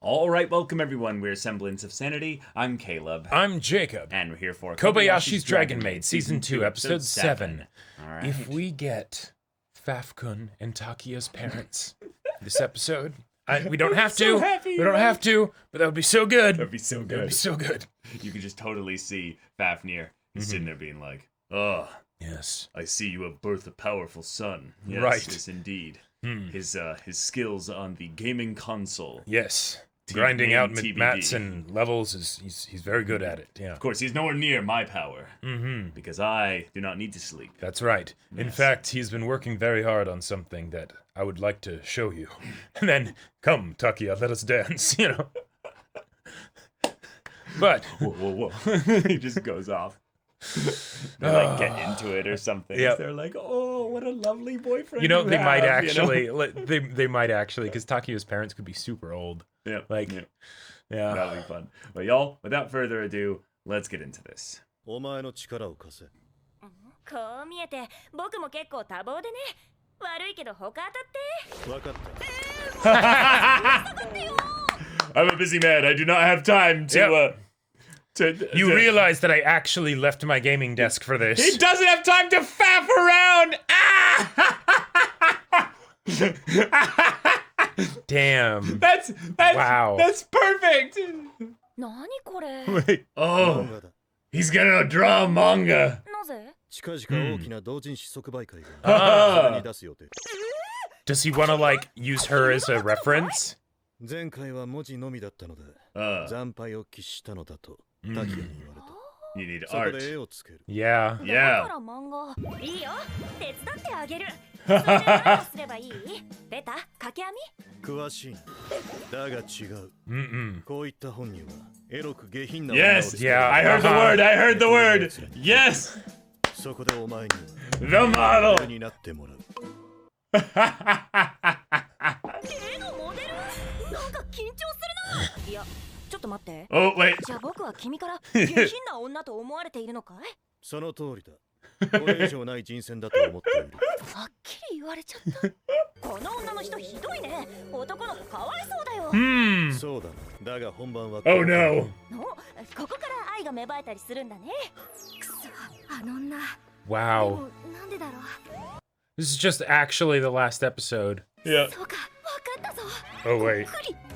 Alright, welcome everyone. We're Semblance of Sanity. I'm Caleb. I'm Jacob. And we're here for Kobayashi's Dragon Maid, Season 2, Episode 7. Alright. If we get Faf-kun and Takiya's parents this episode, we don't have to. We don't have to, but that would be so good. That'd be so good. That would be so good. You can just totally see Fafnir. He's sitting there being like, oh, yes. I see you have birthed a powerful son. Yes, Right. yes, indeed. His skills on the gaming console. Yes. Grinding out TBD. mats and levels, he's very good at it, yeah. Of course, he's nowhere near my power. Because I do not need to sleep. That's right. In fact, he's been working very hard on something that I would like to show you. And then, come, Takiya, let us dance, you know. But... Whoa. He just goes off. They like get into it or something. Yeah. They're like, oh, what a lovely boyfriend. You know, they might have, actually, you know? they might actually, because Takiya's parents could be super old. Yeah. Like, yeah. yeah. That'll be fun. But y'all, without further ado, let's get into this. お前の力を貸せ。こう見えて僕も結構多忙でね。悪いけど他当たって。分かった。 I'm a busy man. I do not have time to, You realize that I actually left my gaming desk for this. He doesn't have time to faff around! Ah! Damn. That's Wow. That's perfect! 何これ。 Wait. 漫 Oh, 画だ。 he's gonna draw a manga. なぜ？近々大きな同人誌即売会があーそれに出す予定。 Does he want to, like, use her as a reference? 前回は文字のみだったので、 惨敗を喫したのだとタキヤに言われた。 You need そこ art. で絵をつける。 Yeah. だか Yeah. ら漫画。いいよ。手伝ってあげる。それじゃあ何をすればいい？ベタ？掛け網？詳しいな。だが違う。 Mm-mm. こういった本にはエロく下品な Yes! 女を Yeah. I heard the word! I heard the word! Yes! そこでお前に The は model! になってもらう。絵のモデル？なんか緊張するな。いや、ちょっと待って。 Oh, wait. じゃあ僕は君から下品な女と思われているのかい？その通りだ。これ以上ない人選だと思っている。はっきり言われちゃった。この女の人ひどいね。男の子かわいそうだよ。 Hmm. そうだな。だが本番は Oh no! の、ここから愛が芽生えたりするんだね。くそ、あの女。で Wow. もなんでだろう。 This is just actually the last episode. Yeah. そうか、わかったぞ。 Oh, wait.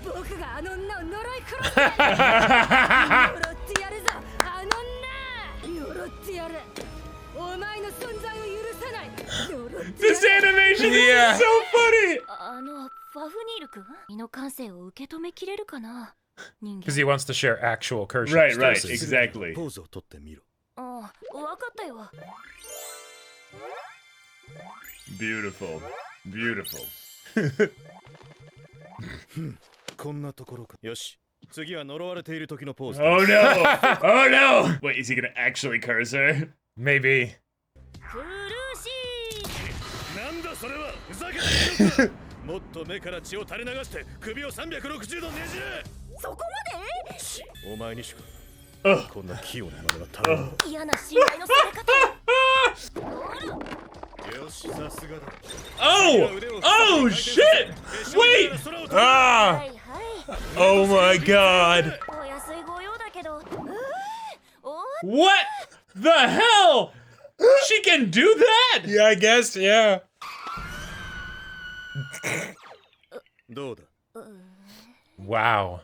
僕があの女を呪い殺す。呪ってやるぞ、あの女。呪ってやる。お前の存在を許さない。呪ってやる。 This animation Yeah. is so funny! ファフニール君、身の感性を受け止めきれるかな。人間。 Because he wants to share actual Kershaw's Right, right, doses. exactly. ポーズをとってみろ。あ、わかったよ。 Beautiful. Beautiful. こんなところか。よし。次は呪われている時のポーズ。 Oh no! Oh no! Wait, is he gonna actually curse her? Maybe. 苦しい。なんだそれは。ふざけているのか。もっと目から血を垂れ流して首を360度ねじれ。そこまで？お前にしか Ugh. こんな器用なまねは頼む。嫌な信頼のされ方。よし、さすがだ。 Oh! Oh shit! Wait! は Ah! いはい。 Oh my god! お安いご用だけど。お What the hell? She can do that? Yeah, I guess, yeah. どうだ。 Wow.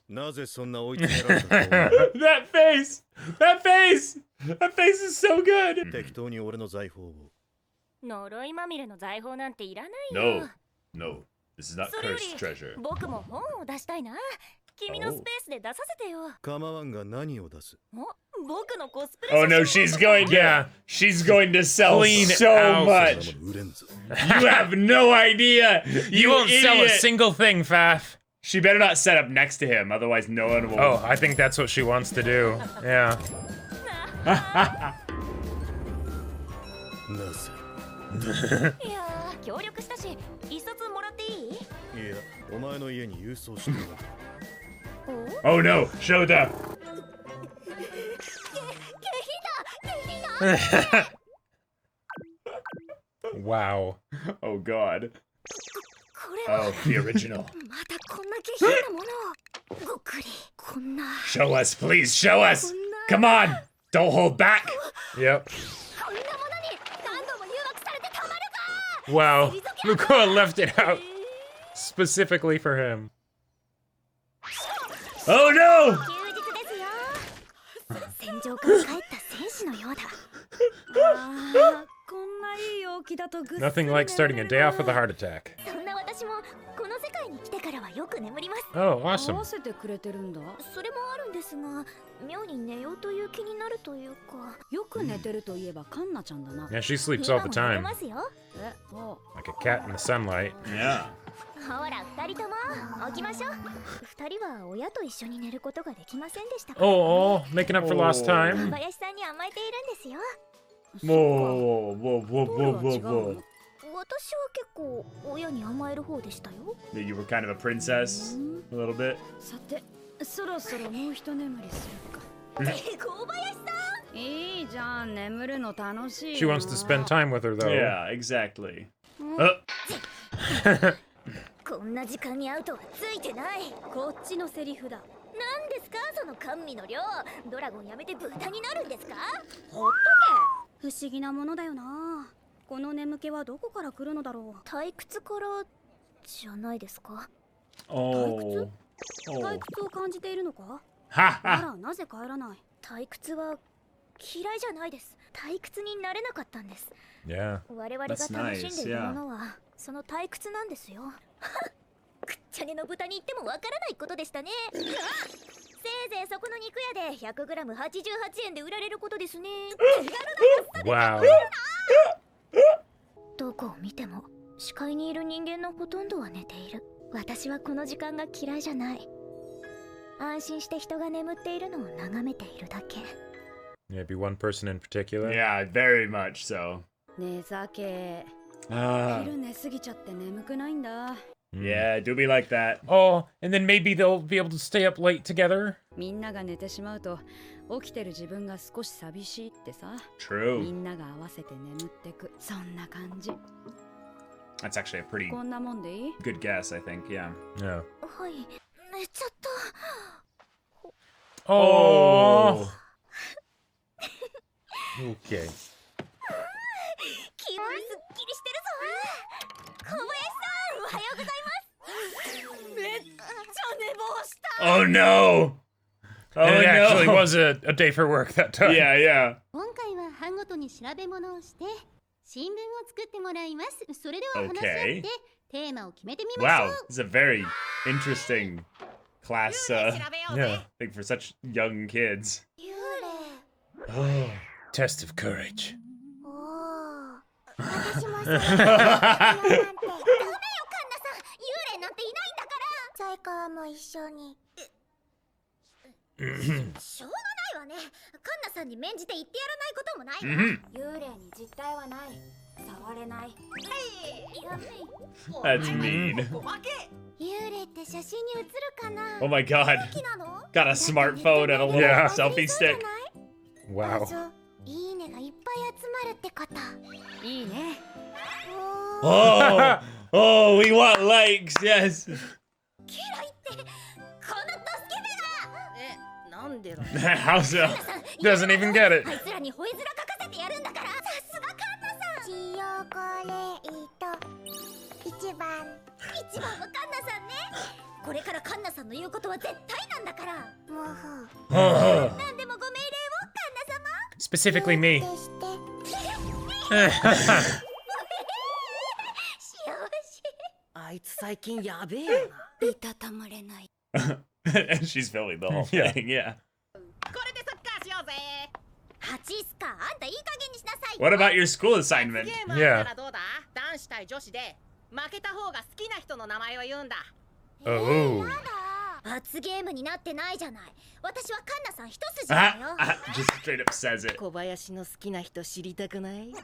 なぜそんな追い詰められたと思う。 That face! That face! That face is so good! 適当に俺の財宝を。呪いまみれの財宝なんていらないよ。 No. No. This is not それよ cursed り treasure. 僕も本を出したいな。君のスペースで出させてよ。構わんが何を出す。お、僕のコスプレ Oh no, 写 she's 真を going to. She's going to sell Clean so out. much. 売れんぞ。 You have no idea. You won't sell a idiot. single thing, Faf. She better not set up next to him, otherwise no one will. Oh, I think that's what she wants to do. Yeah. なぜ。いやー、協力したし、一冊もらっていい？いや、お前の家に郵送してもらう。 お？ Oh no, show the. 下品だ。 Wow. Oh god. これ Oh, the original. またこんな下品なものをごっくりこんな Show us, please, show us. Come on, don't hold back. Yep. こんなものに何度も誘惑されてたまるか Wow. Lukoa left it out specifically for him. Oh no! 休日ですよ戦場から帰った戦士のようだあーこんないい陽気だとぐっすり Nothing like starting a day off with a heart attack. そんな私もこの世界に来てからはよく眠ります Oh, 合 awesome. わせてくれてるんだ。それもあるんですが妙に寝ようという気になるというかよく寝てるといえばカンナちゃんだな。 Yeah, she sleeps all the 今も寝 time. ますよえ、おう Like a cat in the sunlight. Yeah. ほら二人とも起きましょう二人は親と一緒に寝ることができませんでしたから Oh, making up for lost小 time. 林さんに甘えているんですよ Whoa, whoa, whoa, ポール whoa, は whoa, 違う whoa. の。私は結構親に甘える方でしたよ You were kind of a princess, a little bit. さて、そろそろもう一眠りするか。小林さんいいじゃん、眠るの楽しい。 She wants to spend time with her, though. Yeah, exactly. こんな時間に会うとはついてないこっちのセリフだ。何ですかその甘味の量ドラゴンやめて豚になるんですかほっとけ。不思議なものだよな。この眠気はどこから来るのだろう。退屈からじゃないですか Oh. 退屈を感じているのか。 Ha あ ha. ら、なぜ帰らない。退屈は嫌いじゃないです退屈になれなかったんです Yeah. 我々が楽しんでいるものはその退屈なんですよくっちゃねの豚に言ってもわからないことでしたねせいぜいそこの肉屋で 100g88 円で売られることですね Wow. どこを見ても視界にいる人間のほとんどは寝ている私はこの時間が嫌いじゃない安心して人が眠っているのを眺めているだけ Maybe one person in particular. Yeah, very much so. 寝酒。 Ah. 昼寝すぎちゃって眠くないんだ。 Yeah, do be like that. Oh, and then maybe they'll be able to stay up late together. みんなが寝てしまうと起きてる自分が少し寂しいってさ。み True. んなが合わせて眠ってく。そんな感じ。 That's actually a pretty こんなもんでいい？ good guess, I think. Yeah. Yeah. はい寝ちゃった Oh. Okay. 気分すっきりしてるぞ小林さんおはようございますめっちゃ寝坊した Oh no! Oh And it actually no! was a day for work that time. Yeah, yeah. 今回は班ごとに調べ物をして新聞を作ってもらいます。それでは話し合って Okay. テーマを決めてみましょ Wow, う。 this is a very interesting class Yeah. thing for such young kids. 幽霊 Oh. Test of courage. おお私もそうなんてダメよカンナさん幽霊なんていないんだからサイカワも一緒にしょうがないわねカンナさんに免じて言ってやらないこともない Mhm. 幽霊に実体はない。触れない。That's mean. 幽霊って写真に写るかな Oh my god. なの Got a smartphone and a little Yeah. selfie stick. Wow. いいねがいっぱい集まるってこといいね。 Oh, oh, we want likes. Yes. 嫌いってこのドスケベえ、なんでだ。 How so? Doesn't even get it. あいつらにホイズラ書かせてやるんだからさすがカンナさんチヨコレイト一番のカンナさんねこれからカンナさんの言うことは絶対なんだからもう Oh. 何でもご命令をカンナ様 Specifically me. 幸せあいつ最近やべえよな。いたたまれない She's filming the whole Yeah. thing. Yeah. これでサッカーしようぜ。ハチスカあんたいい加減にしなさい What about your school assignment? ゲームあったらどうだ？男子対女子で負けた方が好きな人の名前を言うんだ。 Oh. 罰ゲームになってないじゃない私はカンナさん一筋だよ Just straight up says it. 小林の好きな人知りたくない？サイ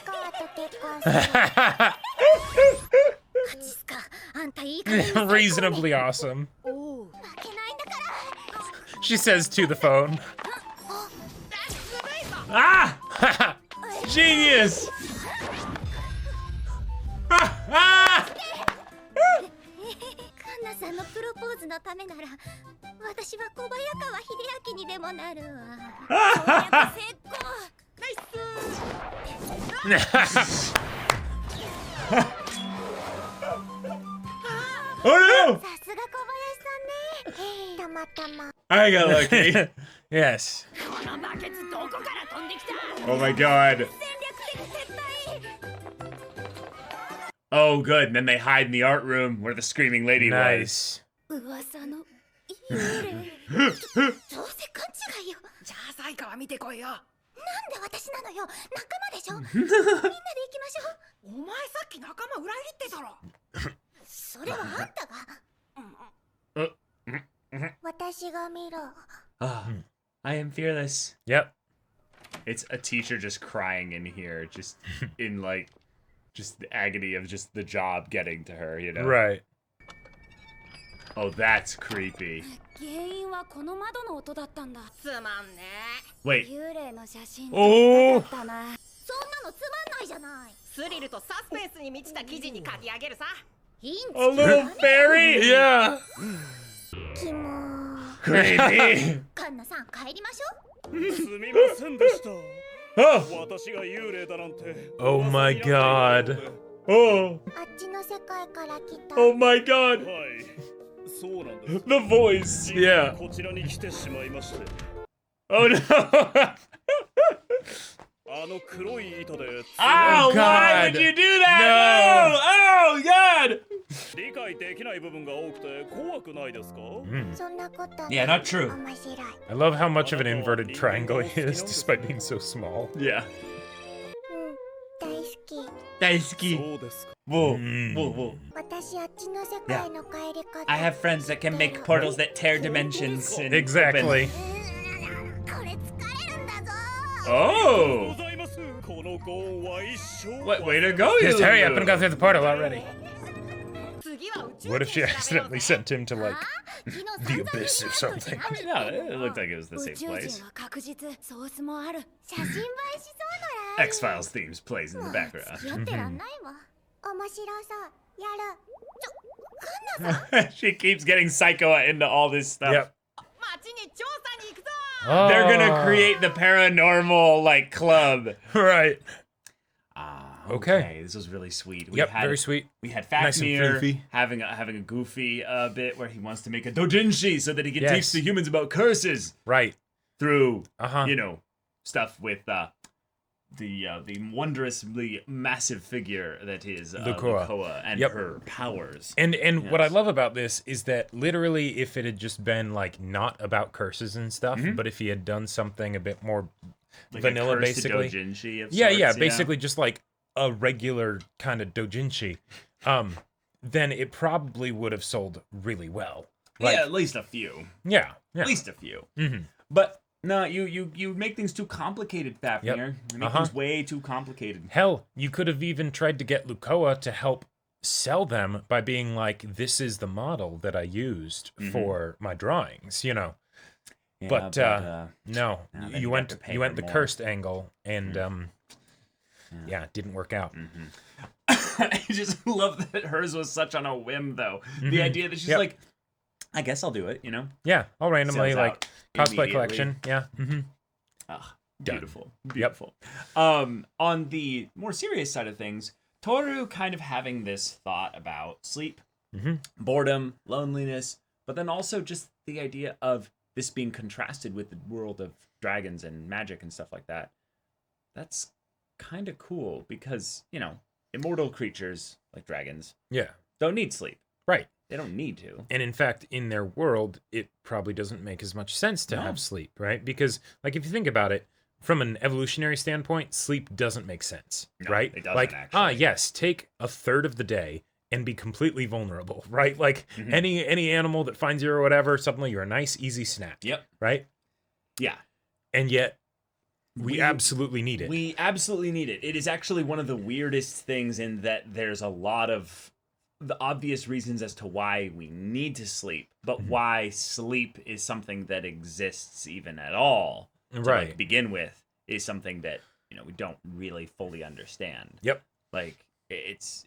カワと結婚するハチスカあんたいい加減にさ Reasonably awesome. おお。負けないんだから She says to the phone. Ah! Genius! Ah! Ah! さんのプロポーズのためなら私は小早川秀明にでもなるわ。攻略成功。ナイス。 Oh no! さすが小林さんね。たまたま。 I got lucky. Yes. このバケツどこから飛んできた。 Oh my god. 戦略的撤退。 Oh, good. And then they hide in the art room where the screaming lady was. Nice. 噂の幽霊。どうせ勘違いよ。じゃあサイカは見てこいよ。なんで私なのよ。仲間でしょ。みんなで行きましょう。お前さっき仲間裏切ってたろ。それはあんたが。私が見ろ。 Ah, I am fearless. Yep. It's a teacher just crying in here, just in like, just the agony of just the job getting to her, you know? Right. Oh, that's creepy. 原因はこの窓の音だったんだ。つまんね Wait. 幽霊の写真おー撮ったな。そんなのつまんないじゃない。スリルとサスペンスに満ちた記事に書き上げるさ。いいん A little fairy? Yeah. キモ。 Creepy. カンナさん帰りましょう。すみませんでした。 Oh, 私が幽霊だなんて。 Oh my god. oh, あっちの世界から来た。 oh my god. はい。そうなんです。 The voice. Yeah. こちらに来てしまいまして。 Oh no. あの黒い糸で Oh, God. why would you do that? No. Oh, God. 理解できない部分が多くて怖くないですか？ そんなこと。 Yeah, not true. 面白い。 I love how much of an inverted triangle he is, despite being so small. Yeah. 大好き。大好き。そうですか。 Whoa, Mm. whoa, whoa. 私あっちの世界の帰り方。 I have friends that can make portals that tear dimensions. And Exactly. これ疲れるんだぞ。 Open. ございます。このご恩は一生。 What way to go, you? Just hurry up and go through the portal already. 次は宇宙 What if she 人調べよう accidentally ぜ sent him to like 昨日 the abyss or something? I mean, no, it looked like it was the 宇 same 宙 place. 人は確実ソースもある。写真映えしそうなら。 X-Files themes plays in the もう background. 付き合ってらんないわ。面白そう。やる。カンナさん。 She keeps getting Psycho into all this stuff. Yep. 街に調査に行くぞ。 They're gonna Oh. create the paranormal like club. Right. Ah, Okay. This was really sweet. Yep. Very sweet. We had Nice and Fafnir floofy. having a goofy bit where he wants to make a doujinshi so that he can Yes. teach the humans about curses Right. through Uh-huh. you know stuff with the wondrously massive figure that is Lukoa. and Yep. her powers. And what I Yes. love about this is that literally if it had just been like not about curses and stuff, but if he had done something a bit more Like vanilla a cursed basically. doujinshi of Yeah, sorts, yeah, basically just like a regular kind of doujinshi. Then it probably would have sold really well. Like, yeah, at least a few. yeah. At least a few. Mhm. But no, you make things too complicated, Fafnir. You make things way too complicated. Hell, you could have even tried to get Lukoa to help sell them by being like, this is the model that I used for my drawings, you know. Yeah, But no, no, then you you'd went have to pay you her went the more. cursed angle, and yeah, it didn't work out. I just love that hers was such on a whim, though. The idea that she's Yep. like, I guess I'll do it, you know? Yeah, all randomly Sells like out cosplay immediately. collection. Yeah. Ah, Done. beautiful. Beautiful. On the more serious side of things, Toru kind of having this thought about sleep, boredom, loneliness, but then also just the idea of this being contrasted with the world of dragons and magic and stuff like that. That's kind of cool because, you know, immortal creatures like dragons Yeah. don't need sleep. Right. They don't need to. And in fact, in their world, it probably doesn't make as much sense to No. have sleep, right? Because, like, if you think about it, from an evolutionary standpoint, sleep doesn't make sense, No, right? it doesn't like, actually. yes, take a third of the day and be completely vulnerable, right? Like any animal that finds you or whatever, suddenly you're a nice, easy snack, Yep. right? Yeah. And yet, we We- absolutely need it. We absolutely need it. It is actually one of the weirdest things in that there's a lot of the obvious reasons as to why we need to sleep, but why sleep is something that exists even at all. To, Right. Like, begin with is something that, you know, we don't really fully understand. Yep. Like, it's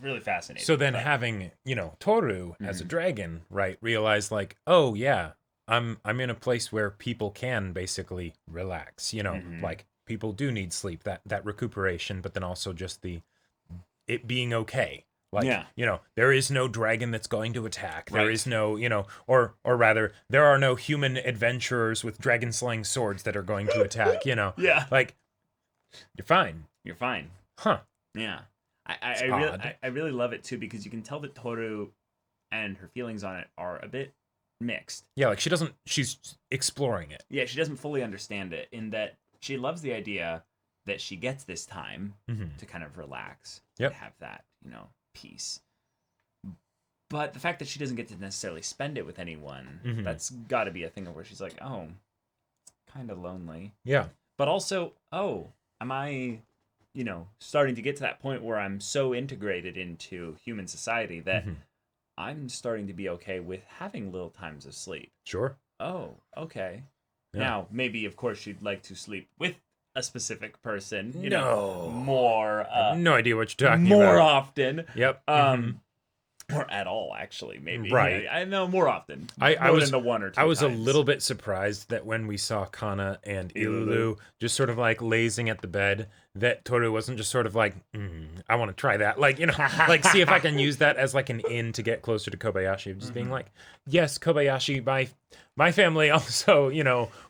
really fascinating. So then having, Toru as a dragon, right, realize like, oh yeah, I'm in a place where people can basically relax, like people do need sleep, that recuperation, but then also just it being okay. Like, there is no dragon that's going to attack. There is no, or rather, there are no human adventurers with dragon slaying swords that are going to attack, Yeah. Like, you're fine. You're fine. Huh. Yeah. I really love it too, because you can tell that Toru and her feelings on it are a bit mixed. Yeah, like she's exploring it. Yeah, she doesn't fully understand it, in that she loves the idea that she gets this time to kind of relax, Yep. to have that, peace. But the fact that she doesn't get to necessarily spend it with anyone, that's got to be a thing where she's like, oh, it's kind of lonely. Yeah. But also, am I, starting to get to that point where I'm so integrated into human society that I'm starting to be okay with having little times of sleep. Sure. Oh, okay. Yeah. Now, maybe, of course, you'd like to sleep with a specific person, No. more No idea what you're talking more about. often. Yep. Or at all, actually, maybe. Right. I know more often. I more was than the one or two I was times. a little bit surprised that when we saw Kanna and Ilulu just sort of like lazing at the bed, that Toru wasn't just sort of like, I want to try that. Like, like see if I can use that as like an in to get closer to Kobayashi. Just being like, yes, Kobayashi, my family also,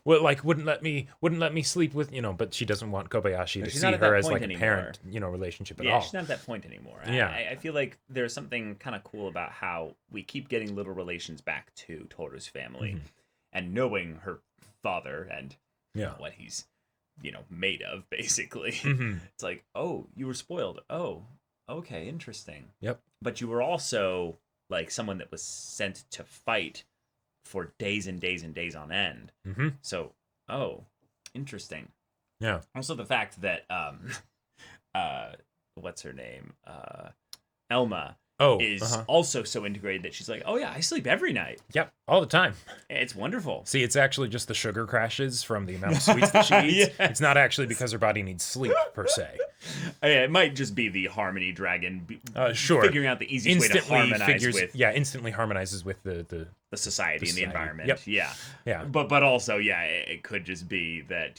wouldn't let me sleep with, but she doesn't want Kobayashi to she's see not at her that as point like anymore. a parent, relationship at Yeah, all. she's not at that point anymore. Yeah. I feel like there's something kind of cool about how we keep getting little relations back to Toru's family, and knowing her father and what he's, made of, basically. It's like, oh, you were spoiled. Oh, okay, interesting. Yep. But you were also like someone that was sent to fight for days and days and days on end. So, oh, interesting. Yeah. Also, the fact that what's her name? Elma is also so integrated that she's like, oh yeah, I sleep every night. Yep, all the time. It's wonderful. See, it's actually just the sugar crashes from the amount of sweets that she eats. Yes. It's not actually because her body needs sleep, per se. Yeah, it might just be the harmony dragon Sure. figuring out the easiest way to harmonize with instantly harmonizes with the society and the environment. Yep. Yeah. Yeah. But also, it could just be that,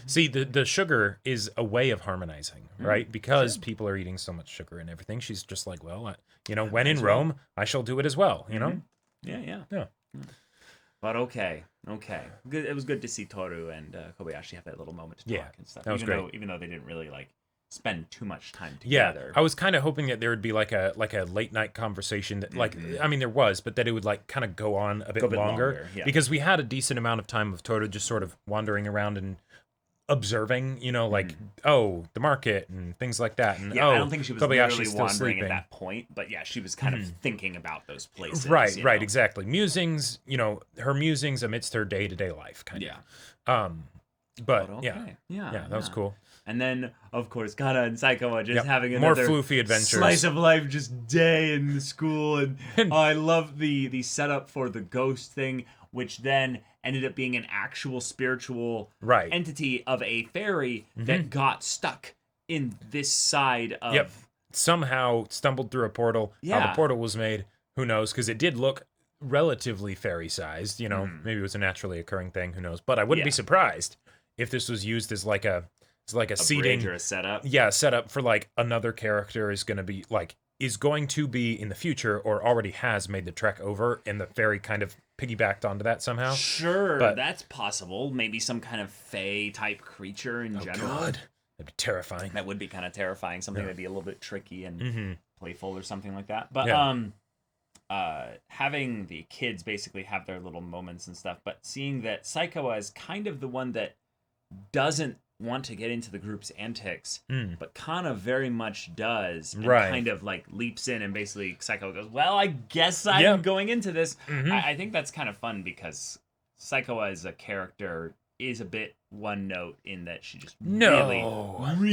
See, the sugar is a way of harmonizing, right? Because people are eating so much sugar and everything. She's just like, well, when in Rome, I shall do it as well, Yeah. Yeah. But okay. Good. It was good to see Toru and Kobayashi have that little moment to talk and stuff. That was great. Even though they didn't really spend too much time Yeah, together. I was kind of hoping that there would be like a late night conversation that there was, but that it would kind of go on a bit longer yeah. because we had a decent amount of time of Toru just sort of wandering around and observing, the market and things like that. And I don't think she was Kobayashi's literally still wandering sleeping. at that point, but yeah, she was kind of thinking about those places. Right, exactly. Musings, her musings amidst her day-to-day life, kind of. But okay. Yeah, that was cool. And then, of course, Kanna and Saikawa just having more another floofy adventures. Slice of life, just day in the school. And I love the setup for the ghost thing, which then ended up being an actual spiritual entity of a fairy that got stuck in this side of... Yep. Somehow stumbled through a portal. Yeah. How the portal was made, who knows? Because it did look relatively fairy-sized. Maybe it was a naturally occurring thing. Who knows? But I wouldn't be surprised if this was used as like a seating bridge or a setup. Yeah, setup for another character is going to be in the future or already has made the trek over, and the fairy kind of piggybacked onto that somehow. Sure, but that's possible. Maybe some kind of fae type creature in general. God. That'd be terrifying. That would be kind of terrifying. Something that'd be a little bit tricky and playful or something like that. But having the kids basically have their little moments and stuff, but seeing that Saikawa is kind of the one that doesn't want to get into the group's antics, but Kanna very much does, and kind of leaps in, and basically Saikawa goes, well, I guess I'm going into this. I think that's kind of fun because Saikawa as a character is a bit one note in that she just really Are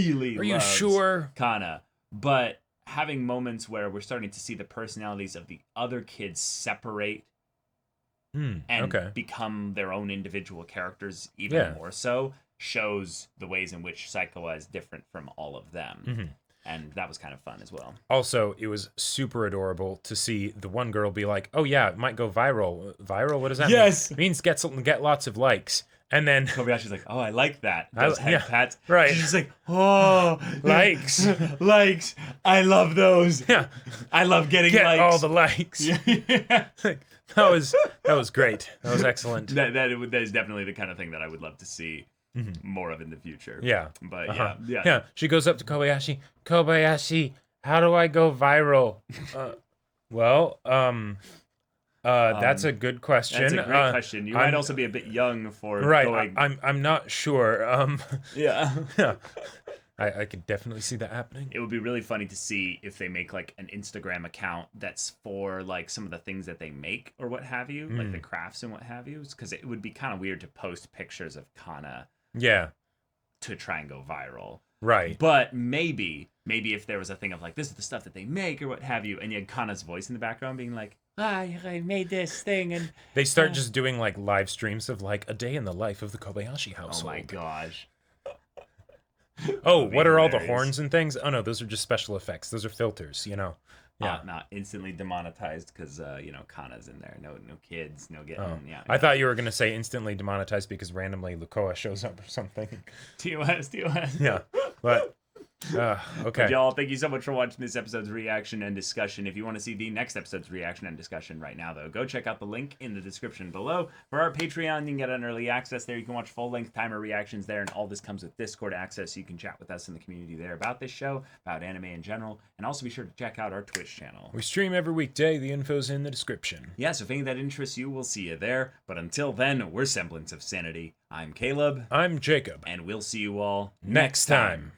you loves sure? Kanna, but having moments where we're starting to see the personalities of the other kids separate and become their own individual characters even more so, shows the ways in which Saikawa is different from all of them. And that was kind of fun as well. Also, it was super adorable to see the one girl be like, "Oh yeah, it might go viral." Viral? What does that mean? It means get lots of likes. And then Kobayashi's like, "Oh, I like that." Those head pats. right. She's just like, "Oh, likes. likes. I love those. Yeah. I love getting Get likes." all the likes. that was great. That was excellent. That is definitely the kind of thing that I would love to see more of in the future. Yeah. But Yeah. yeah. She goes up to Kobayashi. Kobayashi, how do I go viral? That's a good question. That's a great question. You might also be a bit young for going. I'm not sure. Yeah. I could definitely see that happening. It would be really funny to see if they make like an Instagram account that's for like some of the things that they make or what have you, like the crafts and what have you, because it would be kind of weird to post pictures of Kanna to try and go viral. Right. But maybe if there was a thing of like, this is the stuff that they make or what have you, and you had Kanna's voice in the background being like, I made this thing, and they start just doing like live streams of like a day in the life of the Kobayashi household. Oh my gosh. Oh, what are all the horns and things? Oh no, those are just special effects. Those are filters, Yeah. Not instantly demonetized because Kanna's in there. No kids, no getting. Oh. Yeah. I thought you were gonna say instantly demonetized because randomly Lukoa shows up or something. TOS. Yeah, but okay. But y'all, thank you so much for watching this episode's reaction and discussion. If you want to see the next episode's reaction and discussion right now, though, go check out the link in the description below. For our Patreon, you can get an early access there. You can watch full-length timer reactions there, and all this comes with Discord access, so you can chat with us in the community there about this show, about anime in general, and also be sure to check out our Twitch channel. We stream every weekday. The info's in the description. Yeah, so if any of that interests you, we'll see you there. But until then, we're Semblance of Sanity. I'm Caleb. I'm Jacob. And we'll see you all next time.